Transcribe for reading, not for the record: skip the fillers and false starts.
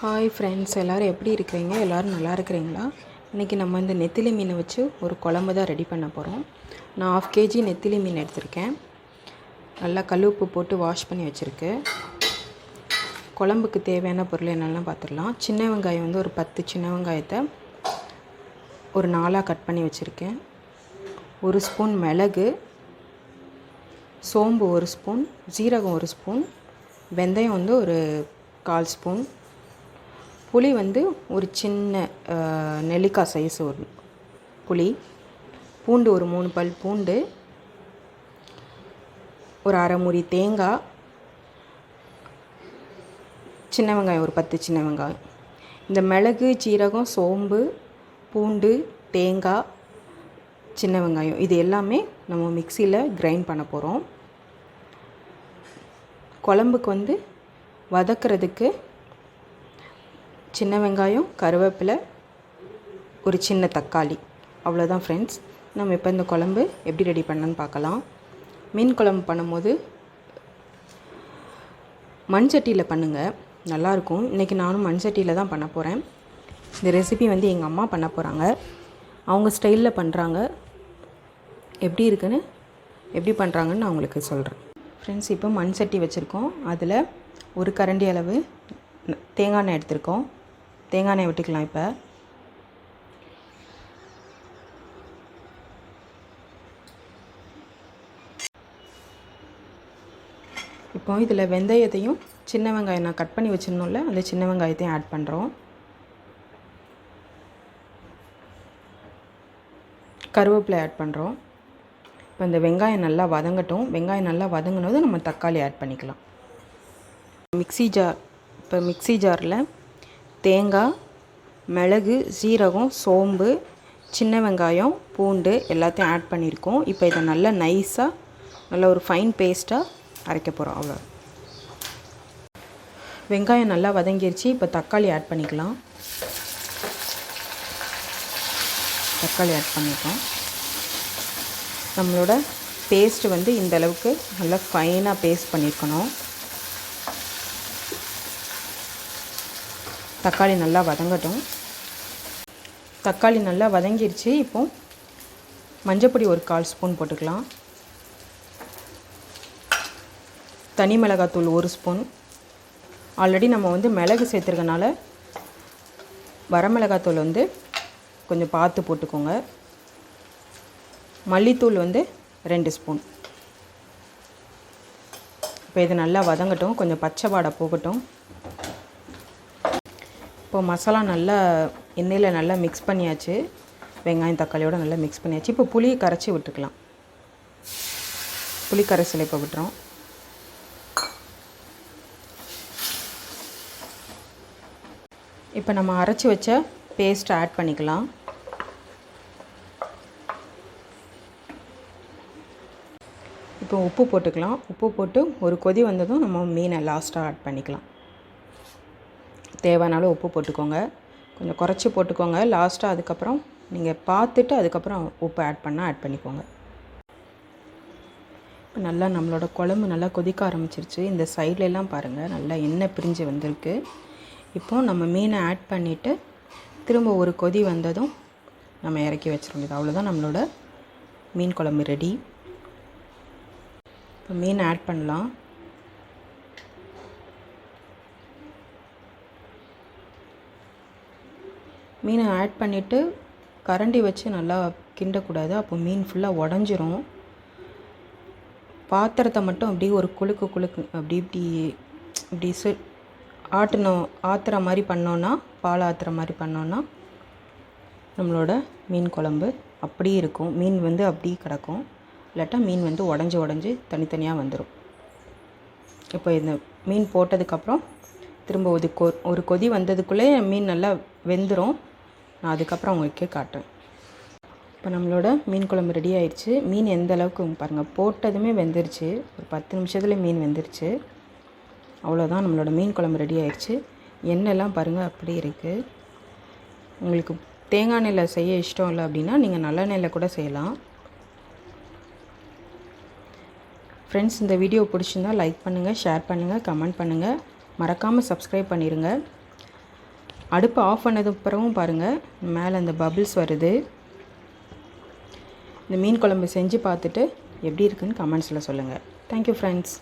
Hi friends, எல்லோரும் எப்படி இருக்கிறீங்க? எல்லோரும் நல்லா இருக்கிறீங்களா? இன்றைக்கி நம்ம இந்த நெத்திலி மீனை வச்சு ஒரு குழம்பு தான் ரெடி பண்ண போகிறோம். நான் 1/2 kg நெத்திலி மீன் எடுத்திருக்கேன். நல்லா கல் உப்பு போட்டு வாஷ் பண்ணி வச்சுருக்கேன். குழம்புக்கு தேவையான பொருள் என்னெல்லாம் பார்த்துடலாம். சின்ன வெங்காயம் வந்து ஒரு 10 சின்ன வெங்காயத்தை ஒரு 4ஆக கட் பண்ணி வச்சுருக்கேன். 1 ஸ்பூன் மிளகு, சோம்பு 1 ஸ்பூன், ஜீரகம் 1 ஸ்பூன், வெந்தயம் வந்து ஒரு 1/4 ஸ்பூன், புளி வந்து ஒரு சின்ன நெல்லிக்காய் சைஸ் ஒரு புளி, பூண்டு ஒரு 3 பல் பூண்டு, ஒரு அரை மூடி தேங்காய், சின்ன வெங்காயம் ஒரு 10 சின்ன வெங்காயம். இந்த மிளகு, ஜீரகம், சோம்பு, பூண்டு, தேங்காய், சின்ன வெங்காயம் இது எல்லாமே நம்ம மிக்சியில் கிரைண்ட் பண்ண போகிறோம். குழம்புக்கு வந்து வதக்கிறதுக்கு சின்ன வெங்காயம், கருவேப்பிலை, ஒரு சின்ன தக்காளி, அவ்வளோதான் ஃப்ரெண்ட்ஸ். நம்ம இப்போ இந்த குழம்பு எப்படி ரெடி பண்ணணுன்னு பார்க்கலாம். மீன் குழம்பு பண்ணும்போது மண் சட்டியில் பண்ணுங்கள், நல்லாயிருக்கும். இன்றைக்கி நானும் மண் சட்டியில் தான் பண்ண போகிறேன். இந்த ரெசிபி வந்து எங்கள் அம்மா பண்ண போகிறாங்க. அவங்க ஸ்டைலில் பண்ணுறாங்க. எப்படி பண்ணுறாங்கன்னு நான் உங்களுக்கு சொல்கிறேன். ஃப்ரெண்ட்ஸ், இப்போ மண் சட்டி வச்சுருக்கோம். அதில் ஒரு கரண்டி அளவு தேங்காய் எண்ணெய் எடுத்திருக்கோம். தேங்காய் எண்ணெய் விட்டுக்கலாம். இப்போ இதில் வெந்தயத்தையும் சின்ன வெங்காயம் நான் கட் பண்ணி வச்சிருந்தோம்ல, அந்த சின்ன வெங்காயத்தையும் ஆட் பண்ணுறோம். கருவேப்பிலை ஆட் பண்ணுறோம். இப்போ இந்த வெங்காயம் நல்லா வதங்கட்டும். வெங்காயம் நல்லா வதங்கினதும் நம்ம தக்காளி ஆட் பண்ணிக்கலாம். மிக்ஸி ஜாரில் தேங்காய், மிளகு, ஜீரகம், சோம்பு, சின்ன வெங்காயம், பூண்டு எல்லாத்தையும் ஆட் பண்ணியிருக்கோம். இப்போ இதை நல்லா நைஸாக நல்லா ஒரு ஃபைன் பேஸ்ட்டாக அரைக்க போகிறோம். அவ்வளோ. வெங்காயம் நல்லா வதங்கிருச்சு. இப்போ தக்காளி ஆட் பண்ணிக்கலாம். தக்காளி ஆட் பண்ணிட்டோம். நம்மளோட பேஸ்ட் வந்து இந்த அளவுக்கு நல்லா ஃபைனாக பேஸ்ட் பண்ணியிருக்கணும். தக்காளி நல்லா வதங்கட்டும். தக்காளி நல்லா வதங்கிருச்சு. இப்போது மஞ்சப்பொடி ஒரு 1/4 ஸ்பூன் போட்டுக்கலாம். தனி மிளகாத்தூள் 1 ஸ்பூன். ஆல்ரெடி நம்ம வந்து மிளகு சேர்த்துருக்கனால வரமிளகாத்தூள் வந்து கொஞ்சம் பார்த்து போட்டுக்கோங்க. மல்லித்தூள் வந்து 2 ஸ்பூன். இப்போ இது நல்லா வதங்கட்டும், கொஞ்சம் பச்சை வாடை போகட்டும். இப்போ மசாலா நல்லா எண்ணெயில் நல்லா மிக்ஸ் பண்ணியாச்சு. வெங்காயம் தக்காளியோடு நல்லா மிக்ஸ் பண்ணியாச்சு. இப்போ புளியை கரைச்சி விட்டுக்கலாம். புளி கரைசலை இப்போ விட்டுறோம். இப்போ நம்ம அரைச்சி வச்ச பேஸ்ட்டை ஆட் பண்ணிக்கலாம். இப்போ உப்பு போட்டுக்கலாம். உப்பு போட்டு ஒரு கொதி வந்ததும் நம்ம மீனை லாஸ்ட்டாக ஆட் பண்ணிக்கலாம். தேவையான உப்பு போட்டுக்கோங்க. கொஞ்சம் குறைச்சி போட்டுக்கோங்க லாஸ்ட்டாக. அதுக்கப்புறம் நீங்கள் பார்த்துட்டு அதுக்கப்புறம் உப்பு ஆட் பண்ணிக்கோங்க. இப்போ நல்லா நம்மளோட குழம்பு நல்லா கொதிக்க ஆரம்பிச்சிருச்சு. இந்த சைட்லெலாம் பாருங்கள் நல்லா எண்ணெய் பிரிஞ்சு வந்திருக்கு. இப்போது நம்ம மீனை ஆட் பண்ணிவிட்டு திரும்ப ஒரு கொதி வந்ததும் நம்ம இறக்கி வச்சிருந்தது. அவ்வளோதான், நம்மளோட மீன் குழம்பு ரெடி. இப்போ மீன் ஆட் பண்ணலாம். மீனை ஆட் பண்ணிவிட்டு கரண்டி வச்சு நல்லா கிண்டக்கூடாது. அப்போ மீன் ஃபுல்லாக உடஞ்சிரும். பாத்திரத்தை மட்டும் அப்படியே ஒரு குலுக்கு இப்படி ஆற்றுற மாதிரி பண்ணோன்னா, பால் ஆற்றுற மாதிரி பண்ணோன்னா நம்மளோட மீன் குழம்பு அப்படியே இருக்கும். மீன் வந்து அப்படியே கிடக்கும். இல்லாட்டா மீன் வந்து உடஞ்சி தனித்தனியாக வந்துடும். இப்போ இந்த மீன் போட்டதுக்கப்புறம் திரும்ப ஒரு கொதி வந்ததுக்குள்ளே மீன் நல்லா வெந்துடும். நான் அதுக்கப்புறம் உங்களுக்கே காட்டுறேன். இப்போ நம்மளோட மீன் குழம்பு ரெடி ஆயிடுச்சு. மீன் எந்த அளவுக்கு பாருங்கள், போட்டதுமே வெந்துருச்சு. ஒரு 10 நிமிஷத்தில் மீன் வெந்துருச்சு. அவ்வளோதான், நம்மளோட மீன் குழம்பு ரெடி ஆயிடுச்சு. எண்ணெய்லாம் பாருங்கள் அப்படி இருக்குது. உங்களுக்கு தேங்காய் எண்ணெயில் செய்ய இஷ்டம் இல்லை அப்படின்னா நீங்கள் நல்லெண்ணெயில் கூட செய்யலாம். ஃப்ரெண்ட்ஸ், இந்த வீடியோ பிடிச்சிருந்தால் லைக் பண்ணுங்கள், ஷேர் பண்ணுங்கள், கமெண்ட் பண்ணுங்கள். மறக்காமல் சப்ஸ்கிரைப் பண்ணிடுங்க. அடுப்பு ஆஃப் பண்ணதுக்கு அப்புறமும் பாருங்கள் மேலே அந்த பபிள்ஸ் வருது. இந்த மீன் குழம்பு செஞ்சு பார்த்துட்டு எப்படி இருக்குன்னு கமெண்ட்ஸில் சொல்லுங்கள். Thank you friends.